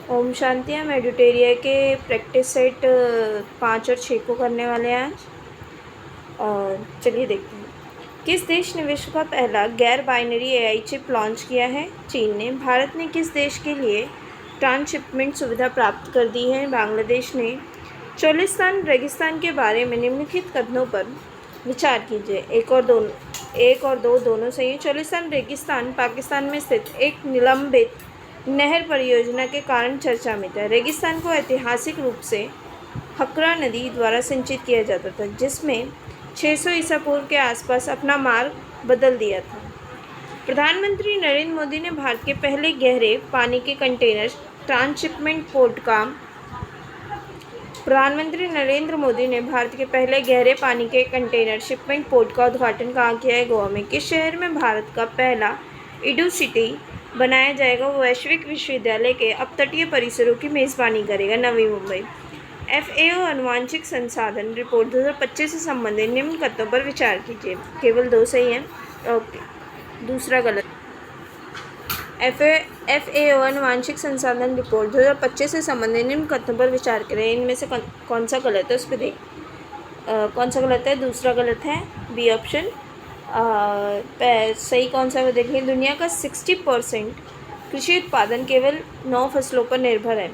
ओम शांति। हम एडिटेरिया के practice set 5 और 6 को करने वाले हैं आज। और चलिए देखते हैं। किस देश ने विश्व का पहला गैर बाइनरी एआई चिप लॉन्च किया है? चीन ने। भारत ने किस देश के लिए ट्रांसशिपमेंट सुविधा प्राप्त कर दी है? बांग्लादेश ने। चोलिस्तान रेगिस्तान के बारे में निम्नलिखित कथनों पर विचार कीजिए। एक और दो दोनों सही हैं। चोलिस्तान रेगिस्तान पाकिस्तान में स्थित एक निलंबित नहर परियोजना के कारण चर्चा में था। रेगिस्तान को ऐतिहासिक रूप से हकरा नदी द्वारा सिंचित किया जाता था, जिसमें 600 ईसा पूर्व के आसपास अपना मार्ग बदल दिया था। प्रधानमंत्री नरेंद्र मोदी ने भारत के पहले गहरे पानी के कंटेनर ट्रांसशिपमेंट पोर्ट का उद्घाटन कहाँ किया है? गोवा में। किस शहर में भारत का पहला इडू-सिटी बनाया जाएगा? वो वैश्विक विश्वविद्यालय के अपतटीय परिसरों की मेज़बानी करेगा। नवी मुंबई। FAO आनुवांशिक संसाधन रिपोर्ट 2025 से संबंधित निम्न कथनों पर विचार कीजिए। केवल 2 सही हैं। ओके, दूसरा गलत। FAO आनुवांशिक संसाधन रिपोर्ट 2025 से संबंधित निम्न कथनों पर विचार करें। इनमें से कौन सा गलत है उस पर कौन सा गलत है? दूसरा गलत है, बी ऑप्शन। सही कौन सा है वो देखिए। दुनिया का 60% कृषि उत्पादन केवल 9 फसलों पर निर्भर है।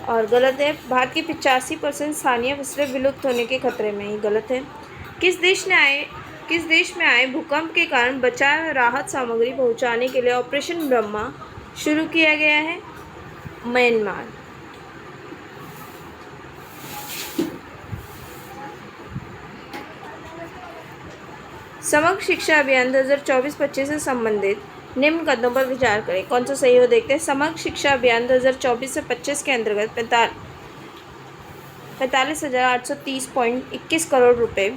और गलत है, भारत की 85% स्थानीय फसलें विलुप्त होने के खतरे में। ही गलत है। किस देश में आए भूकंप के कारण बचाव और राहत सामग्री पहुंचाने के लिए ऑपरेशन ब्रह्मा शुरू किया गया है? म्यांमार। समग्र शिक्षा अभियान 2024-25 से संबंधित निम्न कदमों पर विचार करें। कौन सा सही हो देखते हैं। समग्र शिक्षा अभियान 2024 से 25 के अंतर्गत 45,830.21 करोड़ रुपए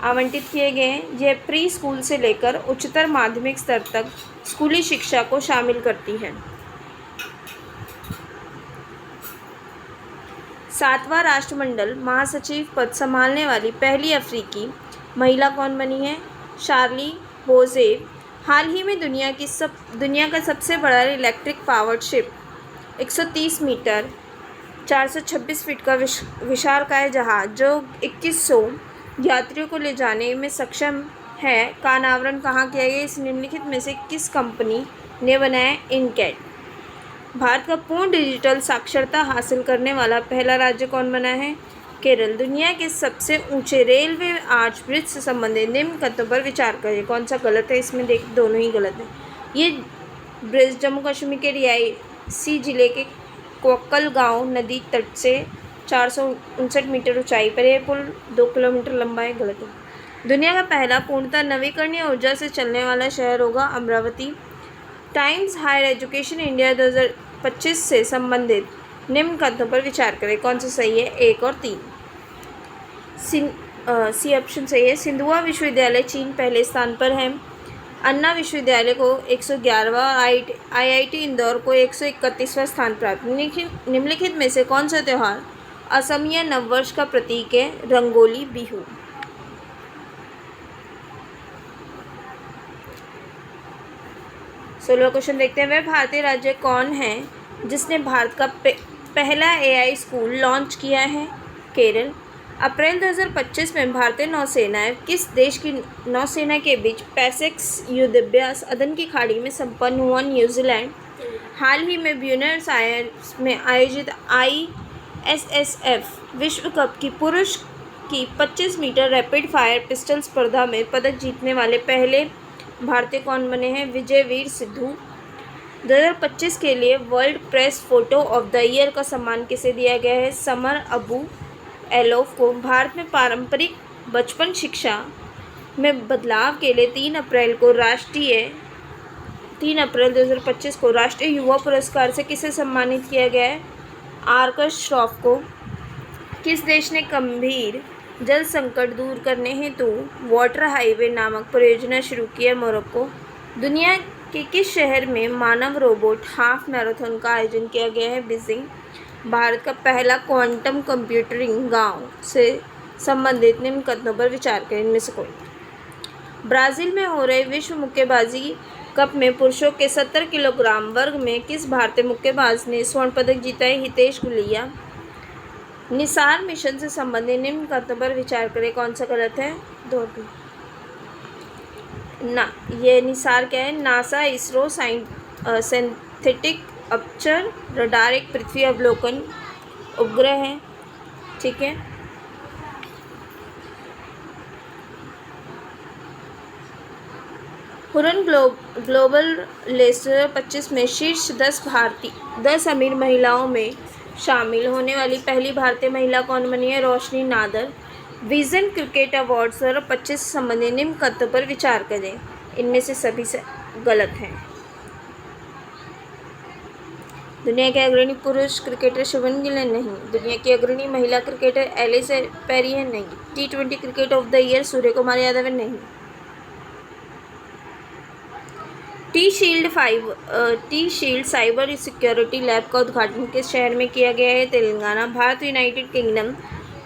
आवंटित किए गए हैं। यह प्री स्कूल से लेकर उच्चतर माध्यमिक स्तर तक स्कूली शिक्षा को शामिल करती है। 7वां राष्ट्रमंडल महासचिव पद संभालने वाली पहली अफ्रीकी महिला कौन बनी है? शार्ली बोज़े। हाल ही में दुनिया का सबसे बड़ा electric powered ship 130 metre 426 feet का विशालकाय जहाज जो 2100 यात्रियों को ले जाने में सक्षम है का अनावरण कहाँ किया गया? इस निम्नलिखित में से किस कंपनी ने बनाया? इनकैट। भारत का पूर्ण डिजिटल साक्षरता हासिल करने वाला पहला राज्य कौन बना है? केरल। दुनिया के सबसे ऊंचे रेलवे आर्च ब्रिज से संबंधित निम्न कथनों पर विचार करें। कौन सा गलत है? इसमें देख दोनों ही गलत है। ये ब्रिज जम्मू कश्मीर के रियासी जिले के कोक्कल गांव नदी तट से 459 मीटर ऊंचाई पर यह पुल 2 किलोमीटर लंबा है। गलत है। दुनिया का पहला पूर्णतः नवीकरणीय ऊर्जा से चलने वाला शहर होगा Amaravati. Times Higher Education India 2025 से संबंधित निम्न कथनों पर विचार करें। कौन सा सही है? 1 और 3। सी ऑप्शन सही है। सिंधुआ विश्वविद्यालय चीन पहले स्थान पर है। अन्ना विश्वविद्यालय को 111वां, IIT इंदौर को 131वां स्थान प्राप्त। निम्नलिखित में से कौन सा त्यौहार असमिया नववर्ष का प्रतीक है? रंगोली बिहू। सोलहवां क्वेश्चन देखते हैं। वह भारतीय राज्य कौन है जिसने भारत का पहला AI स्कूल लॉन्च किया है? केरल। अप्रैल 2025 में भारतीय नौसेना किस देश की नौसेना के बीच पैसेक्स युद्धाभ्यास अदन की खाड़ी में संपन्न हुआ? न्यूजीलैंड। हाल ही में ब्यूनस आयर्स में आयोजित ISSF विश्व कप की पुरुष की 25 मीटर रैपिड फायर पिस्टल स्पर्धा में पदक जीतने वाले पहले भारतीय कौन बने हैं? विजयवीर सिद्धू। 2025 के लिए world press photo of the year का सम्मान किसे दिया गया है? समर अबू एलोफ को। भारत में पारंपरिक बचपन शिक्षा में बदलाव के लिए 3 अप्रैल 2025 को राष्ट्रीय युवा पुरस्कार से किसे सम्मानित किया गया है? आर्कश श्रॉफ को। किस देश ने गंभीर जल संकट दूर करने हेतु वाटर हाईवे नामक परियोजना शुरू की है? मोरक्को। दुनिया के किस शहर में मानव रोबोट हाफ मैराथन का आयोजन किया गया है? बीजिंग। भारत का पहला क्वांटम कंप्यूटिंग गांव से संबंधित निम्न कथनों पर विचार करें। इनमें से कोई। ब्राज़ील में हो रहे विश्व मुक्केबाजी कप में पुरुषों के 70 किलोग्राम वर्ग में किस भारतीय मुक्केबाज ने स्वर्ण पदक जीता है? हितेश गुलिया। निसार मिशन से संबंधित निम्न कथनों पर विचार करें, कौन सा गलत है? ना, ये निसार क्या है? NASA ISRO synthetic aperture radar एक पृथ्वी अवलोकन उपग्रह है। ठीक है। हुरन ग्लोबल लिस्ट 2025 में शीर्ष 10 अमीर महिलाओं में शामिल होने वाली पहली भारतीय महिला कौन बनी है? रोशनी नादर। विजन क्रिकेट अवार्ड 2025 से संबंधित निम्न कथनों पर विचार करें, इनमें से सभी से गलत हैं। दुनिया के अग्रणी पुरुष क्रिकेटर शुभमन गिल नहीं। दुनिया की अग्रणी महिला क्रिकेटर एलिस पेरी है नहीं। T20 cricket of the year Surya Kumar Yadav है नहीं। T shield cyber security lab का उद्घाटन किस शहर में किया गया है? तेलंगाना। भारत यूनाइटेड किंगडम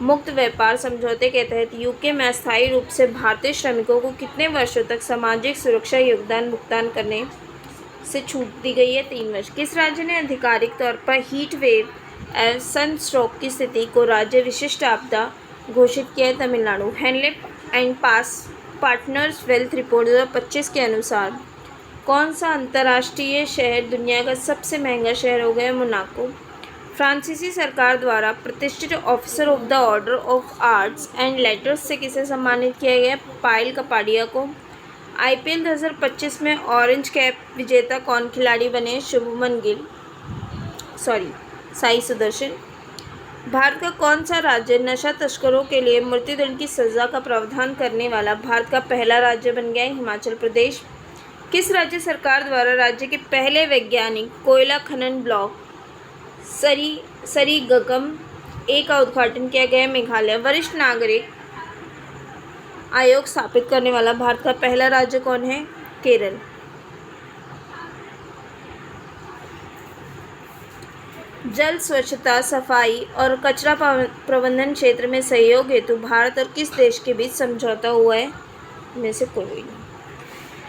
मुक्त व्यापार समझौते के तहत यूके में अस्थायी रूप से भारतीय श्रमिकों को कितने वर्षों तक सामाजिक सुरक्षा योगदान भुगतान करने से छूट दी गई है? 3 वर्ष। किस राज्य ने आधिकारिक तौर पर हीट वेव एवं सनस्ट्रोक की स्थिति को राज्य विशिष्ट आपदा घोषित किया है? Tamil Nadu. Henley and partners wealth report 2025 के अनुसार कौन सा अंतर्राष्ट्रीय शहर दुनिया का सबसे महंगा शहर हो गया? मोनाको। फ्रांसीसी सरकार द्वारा प्रतिष्ठित officer of the order of arts and letters से किसे सम्मानित किया गया? पायल कपाडिया को। IPL 2025 में ऑरेंज कैप विजेता कौन खिलाड़ी बने? साई सुदर्शन। भारत का कौन सा राज्य नशा तस्करों के लिए मृत्युदंड की सजा का प्रावधान करने वाला भारत का पहला राज्य बन गया है? हिमाचल प्रदेश। किस राज्य सरकार द्वारा राज्य के पहले वैज्ञानिक कोयला खनन ब्लॉक सरीगगम ए का उद्घाटन किया गया? मेघालय। वरिष्ठ नागरिक आयोग स्थापित करने वाला भारत का पहला राज्य कौन है? केरल। जल स्वच्छता, सफाई और कचरा प्रबंधन क्षेत्र में सहयोग हेतु भारत और किस देश के बीच समझौता हुआ है? इनमें से कोई नहीं।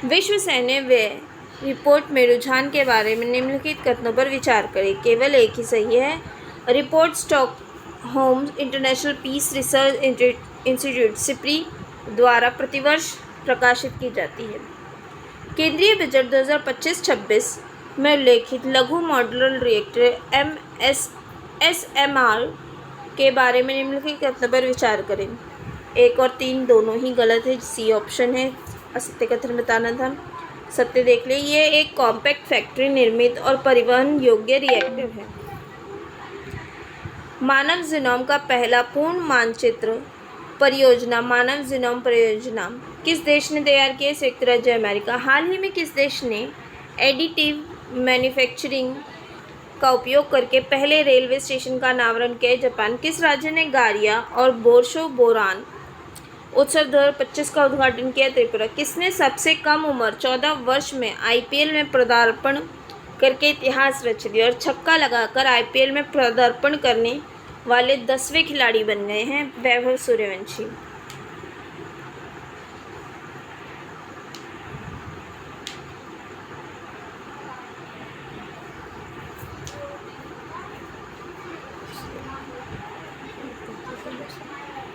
विश्व सैन्य व्यय रिपोर्ट में रुझान के बारे में निम्नलिखित कथनों पर विचार करें, केवल एक ही सही है। Report Stockholm International Peace Research Institute SIPRI द्वारा प्रतिवर्ष प्रकाशित की जाती है। केंद्रीय बजट 2025-26 में उल्लेखित लघु मॉड्यूलर रिएक्टर SMR के बारे में निम्नलिखित कथनों पर विचार करें। 1 और 3 दोनों ही गलत है। सी ऑप्शन है। असत्य कथन बताना था, सत्य देख ले। ये एक कॉम्पैक्ट फैक्ट्री निर्मित और परिवहन योग्य रिएक्टर है। मानव जीनोम का पहला पूर्ण मानचित्र परियोजना मानव जीनोम परियोजना किस देश ने तैयार की है? संयुक्त राज्य अमेरिका। हाल ही में किस देश ने एडिटिव मैन्युफैक्चरिंग का उपयोग करके पहले रेलवे स्टेशन का अनावरण किया है? जापान। किस राज्य ने गारिया और बोरशो बोरान उत्सव 2025 का उद्घाटन किया? त्रिपुरा। किसने सबसे कम उम्र 14 वर्ष में IPL में पदार्पण करके इतिहास रच दिया और छक्का लगाकर IPL में पदार्पण करने वाले 10वें खिलाड़ी बन गए हैं? वैभव सूर्यवंशी।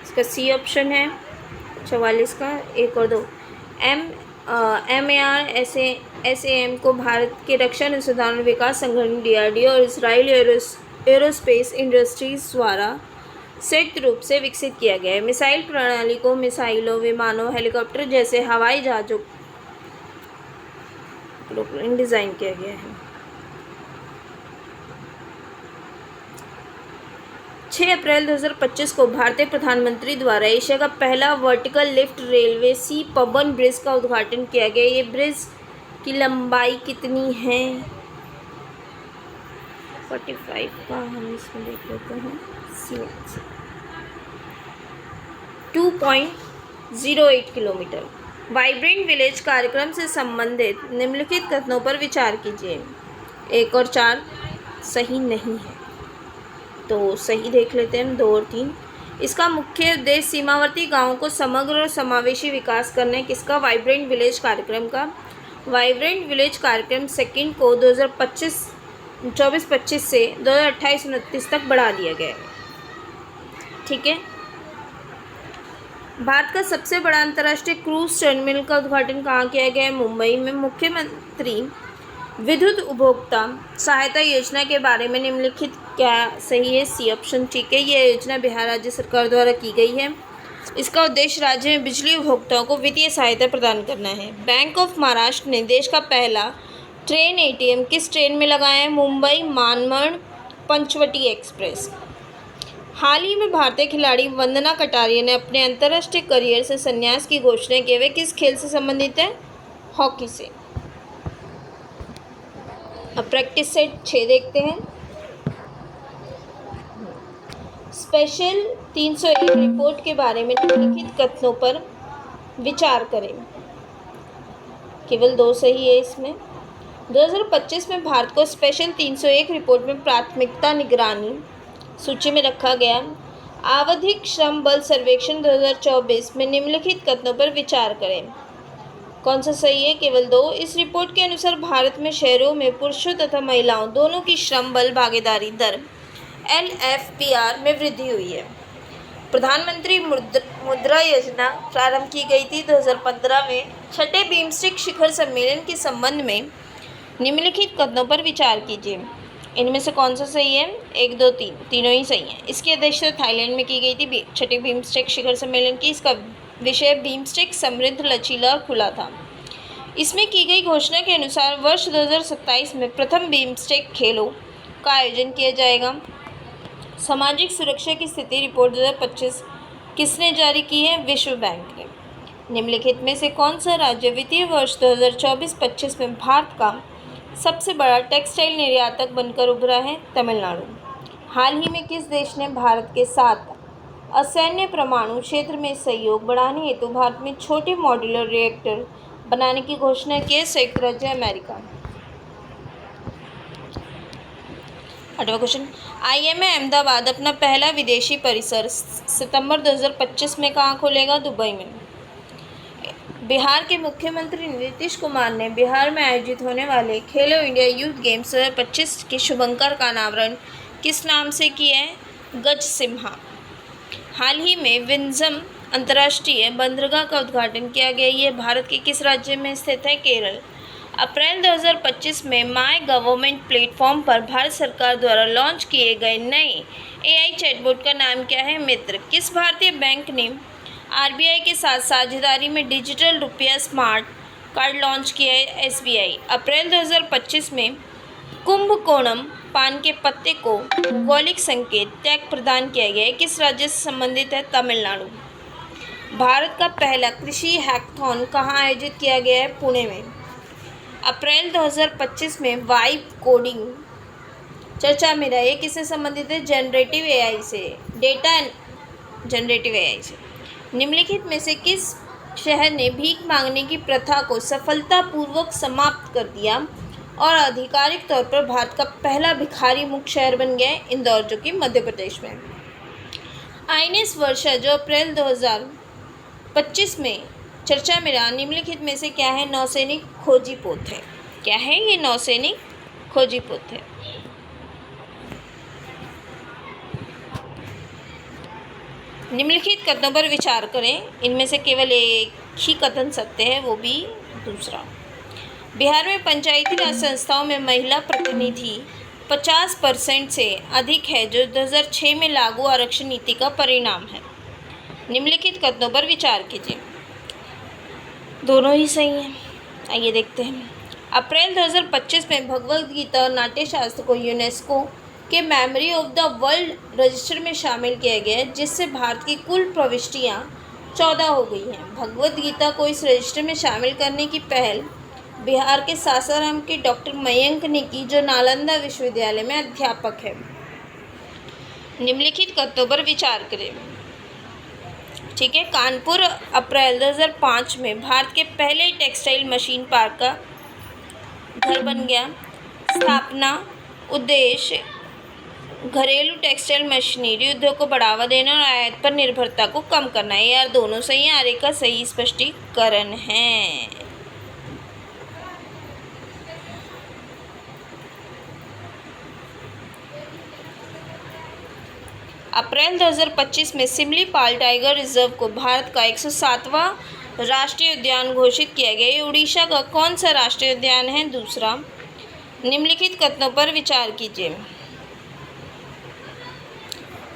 इसका सी ऑप्शन है 44 का 1 और 2। MARSAM को भारत के रक्षा अनुसंधान और विकास संगठन DRDO और इसराइल एरोस्पेस इंडस्ट्रीज द्वारा संयुक्त रूप से विकसित किया गया है। मिसाइल प्रणाली को मिसाइलों, विमानों, हेलीकॉप्टर जैसे हवाई जहाज़ों डिज़ाइन किया गया है। 6 अप्रैल 2025 को भारतीय प्रधानमंत्री द्वारा एशिया का पहला वर्टिकल लिफ्ट रेलवे सी पबन ब्रिज का उद्घाटन किया गया। ये ब्रिज की लंबाई कितनी है? 45 का हम इसमें देख लेते हैं। 2.08 किलोमीटर। वाइब्रेंट विलेज कार्यक्रम से संबंधित निम्नलिखित कथनों पर विचार कीजिए। 1 और 4 सही नहीं है, तो सही देख लेते हैं हम 2 और 3। इसका मुख्य उद्देश्य सीमावर्ती गांवों को समग्र और समावेशी विकास करना है। किसका? वाइब्रेंट विलेज कार्यक्रम का। वाइब्रेंट विलेज कार्यक्रम सेकंड को 2024-25 से 2028-29 तक बढ़ा दिया गया है। ठीक है। भारत का सबसे बड़ा अंतर्राष्ट्रीय क्रूज टर्मिनल का उद्घाटन कहाँ किया गया है? मुंबई में। मुख्यमंत्री विद्युत उपभोक्ता सहायता योजना के बारे में निम्नलिखित क्या सही है? सी ऑप्शन ठीक है। यह योजना बिहार राज्य सरकार द्वारा की गई है। इसका उद्देश्य राज्य में बिजली उपभोक्ताओं को वित्तीय सहायता प्रदान करना है। बैंक ऑफ महाराष्ट्र ने देश का पहला ट्रेन एटीएम किस ट्रेन में लगाया है? मुंबई मानमड़ पंचवटी एक्सप्रेस। हाल ही में भारतीय खिलाड़ी वंदना कटारिया ने अपने अंतर्राष्ट्रीय करियर से संन्यास की घोषणा की। वे किस खेल से संबंधित है? हॉकी से। अब प्रैक्टिस सेट 6 देखते हैं। स्पेशल 301 रिपोर्ट के बारे में निम्नलिखित कथनों पर विचार करें। केवल 2 सही है इसमें। 2025 में भारत को स्पेशल 301 रिपोर्ट में प्राथमिकता निगरानी सूची में रखा गया। आवधिक श्रम बल सर्वेक्षण 2024 में निम्नलिखित कथनों पर विचार करें। कौन सा सही है? केवल 2। इस रिपोर्ट के अनुसार भारत में शहरों में पुरुषों तथा महिलाओं दोनों की श्रम बल भागीदारी दर LFPR में वृद्धि हुई है। प्रधानमंत्री मुद्रा योजना प्रारंभ की गई थी 2015 में। छठे बिम्स्टेक शिखर सम्मेलन के संबंध में निम्नलिखित कथनों पर विचार कीजिए। इनमें से कौन सा सही है? 1, 2, 3 तीनों ही सही हैं। इसकी अध्यक्षता थाईलैंड में की गई थी छठे बिम्स्टेक शिखर सम्मेलन की। इसका विषय बिम्स्टेक समृद्ध, लचीला और खुला था। इसमें की गई घोषणा के अनुसार वर्ष 2027 में प्रथम बिम्स्टेक खेलों का आयोजन किया जाएगा। सामाजिक सुरक्षा की स्थिति रिपोर्ट 2025 किसने जारी की है? विश्व बैंक ने। निम्नलिखित में से कौन सा राज्य वित्तीय वर्ष 2024-25 में भारत का सबसे बड़ा टेक्सटाइल निर्यातक बनकर उभरा है? तमिलनाडु। हाल ही में किस देश ने भारत के साथ असैन्य परमाणु क्षेत्र में सहयोग बढ़ाने हेतु भारत में छोटे मॉड्यूलर रिएक्टर बनाने की घोषणा की है? संयुक्त राज्य अमेरिका। 8वां क्वेश्चन, IIM अहमदाबाद अपना पहला विदेशी परिसर सितंबर 2025 में कहाँ खोलेगा? दुबई में। बिहार के मुख्यमंत्री नीतीश कुमार ने बिहार में आयोजित होने वाले खेलो इंडिया यूथ गेम्स 2025 के शुभंकर का अनावरण किस नाम से किया है? गज सिम्हा। हाल ही में विंझम अंतर्राष्ट्रीय बंदरगाह का उद्घाटन किया गया। ये भारत के किस राज्य में स्थित है? केरल। अप्रैल 2025 में माय गवर्नमेंट प्लेटफॉर्म पर भारत सरकार द्वारा लॉन्च किए गए नए AI चैटबॉट का नाम क्या है? मित्र। किस भारतीय बैंक ने RBI के साथ साझेदारी में डिजिटल रुपया स्मार्ट कार्ड लॉन्च किया है? SBI। अप्रैल 2025 में कुंभकोणम पान के पत्ते को भौगोलिक संकेत टैग प्रदान किया गया है। किस राज्य से संबंधित है? तमिलनाडु। भारत का पहला कृषि हैकाथॉन कहाँ आयोजित किया गया है? पुणे में। अप्रैल 2025 में वाइब कोडिंग चर्चा में रहा। ये किससे संबंधित है? जनरेटिव AI से, डेटा जनरेटिव AI से। निम्नलिखित में से किस शहर ने भीख मांगने की प्रथा को सफलतापूर्वक समाप्त कर दिया और आधिकारिक तौर पर भारत का पहला भिखारी मुक्त शहर बन गया है? इंदौर, जो कि मध्य प्रदेश में। INS वर्षा जो अप्रैल 2025 में चर्चा में रहा, निम्नलिखित में से क्या है? नौसैनिक खोजी पोत है। क्या है ये? नौसैनिक खोजी पोत है। निम्नलिखित कथनों पर विचार करें। इनमें से केवल एक ही कथन सत्य है, वो भी दूसरा। बिहार में पंचायती राज संस्थाओं में महिला प्रतिनिधि 50% से अधिक है, जो 2006 में लागू आरक्षण नीति का परिणाम है। निम्नलिखित कथनों पर विचार कीजिए। दोनों ही सही हैं। आइए देखते हैं। अप्रैल 2025 में भगवद गीता और नाट्यशास्त्र को यूनेस्को के memory of the world register में शामिल किया गया है, जिससे भारत की कुल प्रविष्टियाँ 14 हो गई हैं। भगवद गीता को इस रजिस्टर में शामिल करने की पहल बिहार के सासाराम के डॉक्टर मयंक ने की, जो नालंदा विश्वविद्यालय में अध्यापक है। निम्नलिखित कथनों पर विचार करें। ठीक है। कानपुर अप्रैल 2005 में भारत के पहले टेक्सटाइल मशीन पार्क का घर बन गया। स्थापना उद्देश्य घरेलू टेक्सटाइल मशीनरी उद्योग को बढ़ावा देना और आयात पर निर्भरता को कम करना है। यार दोनों सही हैं। आगे का सही स्पष्टीकरण है। अप्रैल 2025 में सिमलीपाल टाइगर रिजर्व को भारत का 107वां राष्ट्रीय उद्यान घोषित किया गया। ये उड़ीसा का कौन सा राष्ट्रीय उद्यान है? दूसरा। निम्नलिखित कथनों पर विचार कीजिए।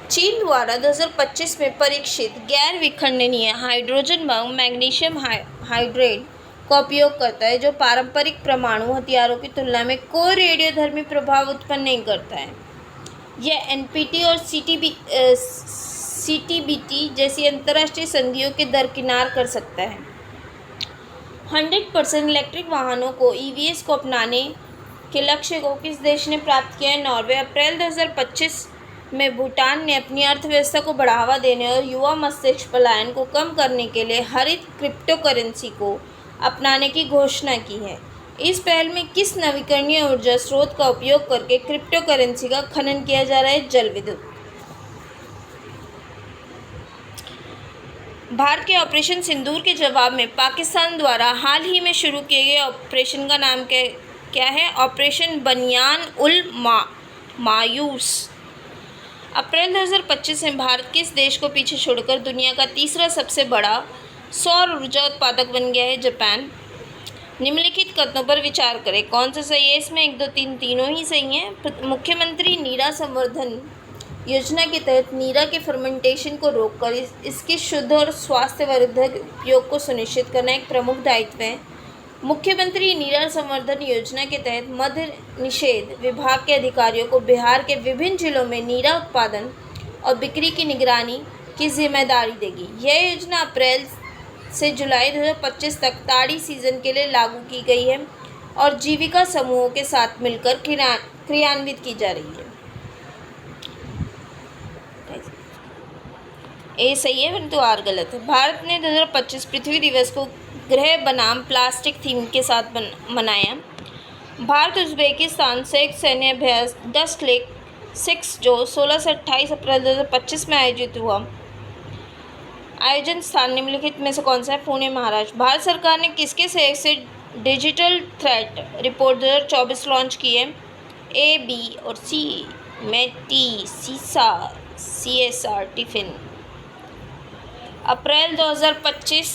चीन द्वारा 2025 में परीक्षित गैर विखंडनीय हाइड्रोजन बम मैग्नीशियम हाइड्रेट का उपयोग करता है, जो पारंपरिक परमाणु हथियारों की तुलना में कोई रेडियोधर्मी प्रभाव उत्पन्न नहीं करता है। यह एनपीटी और सीटीबीटी जैसी अंतर्राष्ट्रीय संधियों के दरकिनार कर सकता है। 100% इलेक्ट्रिक वाहनों को ईवीएस को अपनाने के लक्ष्य को किस देश ने प्राप्त किया है? नॉर्वे। अप्रैल 2025 में भूटान ने अपनी अर्थव्यवस्था को बढ़ावा देने और युवा मस्तिष्क पलायन को कम करने के लिए हरित क्रिप्टो करेंसी को अपनाने की घोषणा की है। इस पहल में किस नवीकरणीय ऊर्जा स्रोत का उपयोग करके क्रिप्टो करेंसी का खनन किया जा रहा है? जल विद्युत। भारत के ऑपरेशन सिंदूर के जवाब में पाकिस्तान द्वारा हाल ही में शुरू किए गए ऑपरेशन का नाम क्या है? ऑपरेशन बनियान उल मायूस। अप्रैल 2025 में भारत किस देश को पीछे छोड़कर दुनिया का तीसरा सबसे बड़ा सौर ऊर्जा उत्पादक बन गया है? जापान। निम्नलिखित कथनों पर विचार करें। कौन सा सही है? इसमें 1, 2, 3 तीनों ही सही हैं। मुख्यमंत्री नीरा संवर्धन योजना के तहत नीरा के फर्मेंटेशन को रोककर इसके शुद्ध और स्वास्थ्यवर्धक उपयोग को सुनिश्चित करना एक प्रमुख दायित्व है। मुख्यमंत्री नीरा संवर्धन योजना के तहत मद्य निषेध विभाग के अधिकारियों को बिहार के विभिन्न जिलों में नीरा उत्पादन और बिक्री की निगरानी की जिम्मेदारी देगी। यह योजना अप्रैल से जुलाई 2025 तक ताड़ी सीजन के लिए लागू की गई है और जीविका समूहों के साथ मिलकर क्रियान्वित की जा रही है। ए सही है परंतु आर गलत है। भारत ने 2025 पृथ्वी दिवस को ग्रह बनाम प्लास्टिक थीम के साथ मनाया। भारत उज्बेकिस्तान संयुक्त सैन्य अभ्यास 10-6 जो 16 से 28 अप्रैल 2025 में आयोजित हुआ। आयोजन स्थान निम्नलिखित में से कौन सा है? पुणे, महाराष्ट्र। भारत सरकार ने किसके सहयोग से डिजिटल थ्रेट रिपोर्ट 2024 लॉन्च की है? ए, बी और सी में टी, सीसा, CSR, टिफिन। अप्रैल 2025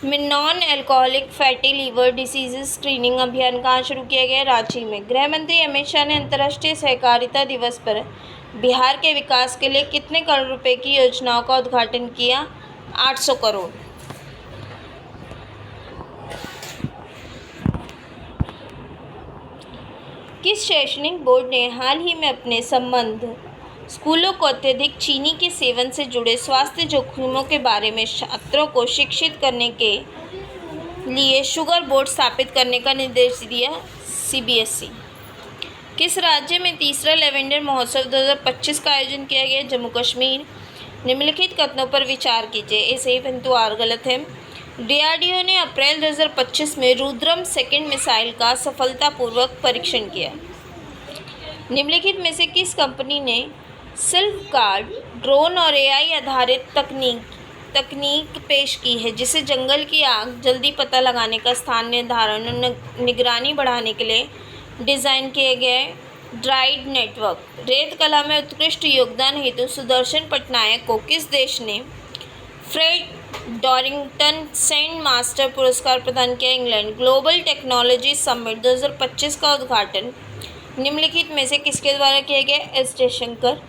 में non alcoholic fatty liver diseases screening अभियान कहाँ शुरू किया गया? रांची में। गृह मंत्री अमित शाह ने अंतर्राष्ट्रीय सहकारिता दिवस पर बिहार के विकास के लिए कितने करोड़ रुपए की योजनाओं का उद्घाटन किया? 800 करोड़। किस शैक्षणिक बोर्ड ने हाल ही में अपने संबंध स्कूलों को अत्यधिक चीनी के सेवन से जुड़े स्वास्थ्य जोखिमों के बारे में छात्रों को शिक्षित करने के लिए शुगर बोर्ड स्थापित करने का निर्देश दिया? CBSE। किस राज्य में तीसरा लेवेंडर महोत्सव 2025 का आयोजन किया गया? जम्मू कश्मीर। निम्नलिखित कथनों पर विचार कीजिए। ए सही परंतु आर गलत है। DRDO ने अप्रैल 2025 में रुद्रम सेकंड मिसाइल का सफलतापूर्वक परीक्षण किया। निम्नलिखित में से किस कंपनी ने सेल्फ गार्ड ड्रोन और AI आधारित तकनीक पेश की है, जिसे जंगल की आग जल्दी पता लगाने का स्थान निर्धारण और निगरानी बढ़ाने के लिए डिज़ाइन किए गए? Dried network. रेत कला में उत्कृष्ट योगदान हेतु सुदर्शन पटनायक को किस देश ने फ्रेड डॉरिंगटन सेंट मास्टर पुरस्कार प्रदान किया? इंग्लैंड। ग्लोबल टेक्नोलॉजी समिट 2025 का उद्घाटन निम्नलिखित में से किसके द्वारा किया गया? एस जयशंकर।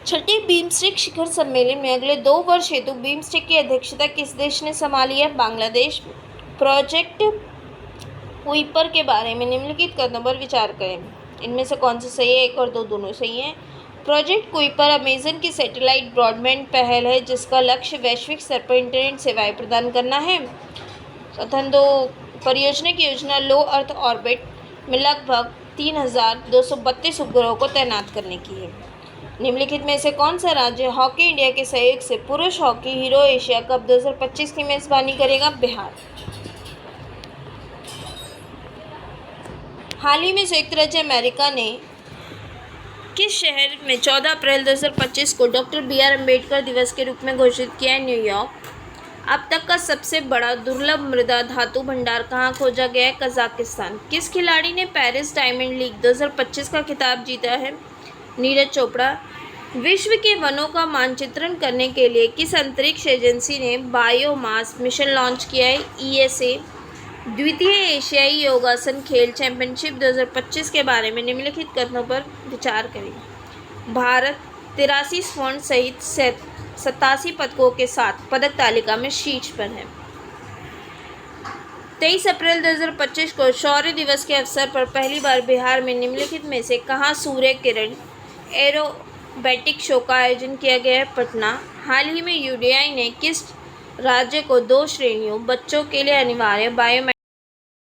छठी बिम्स्टेक शिखर सम्मेलन में अगले 2 वर्ष हेतु बिम्स्टेक की अध्यक्षता किस देश ने संभाली है? बांग्लादेश। प्रोजेक्ट कुइपर के बारे में निम्नलिखित कथनों पर विचार करें। इनमें से कौन सा सही है? 1 और 2 दोनों सही हैं। प्रोजेक्ट कुइपर अमेजन की सैटेलाइट ब्रॉडबैंड पहल है, जिसका लक्ष्य वैश्विक स्तर पर इंटरनेट सेवाएं प्रदान करना है। कथन 2, परियोजना की योजना लो अर्थ ऑर्बिट में लगभग 3232 उपग्रहों को तैनात करने की है। निम्नलिखित में से कौन सा राज्य हॉकी इंडिया के सहयोग से पुरुष हॉकी हीरो एशिया कप 2025 की मेजबानी करेगा? बिहार। हाल ही में संयुक्त राज्य अमेरिका ने किस शहर में 14 अप्रैल 2025 को डॉक्टर BR अम्बेडकर दिवस के रूप में घोषित किया है? न्यूयॉर्क। अब तक का सबसे बड़ा दुर्लभ मृदा धातु भंडार कहाँ खोजा गया है? कजाकिस्तान। किस खिलाड़ी ने पेरिस डायमंड लीग 2025 का खिताब जीता है? नीरज चोपड़ा। विश्व के वनों का मानचित्रण करने के लिए किस अंतरिक्ष एजेंसी ने बायोमास मिशन लॉन्च किया है? ईएसए। द्वितीय एशियाई योगासन खेल चैंपियनशिप 2025 के बारे में निम्नलिखित कथनों पर विचार करें। भारत 83 स्वर्ण सहित 87 पदकों के साथ पदक तालिका में शीर्ष पर है। 23 अप्रैल 2025 को शौर्य दिवस के अवसर पर पहली बार बिहार में निम्नलिखित में से कहाँ सूर्य किरण एरोबैटिक शो का आयोजन किया गया है? पटना। हाल ही में यूडीआई ने किस राज्य को 2 श्रेणियों बच्चों के लिए अनिवार्य बायोमेट्रिक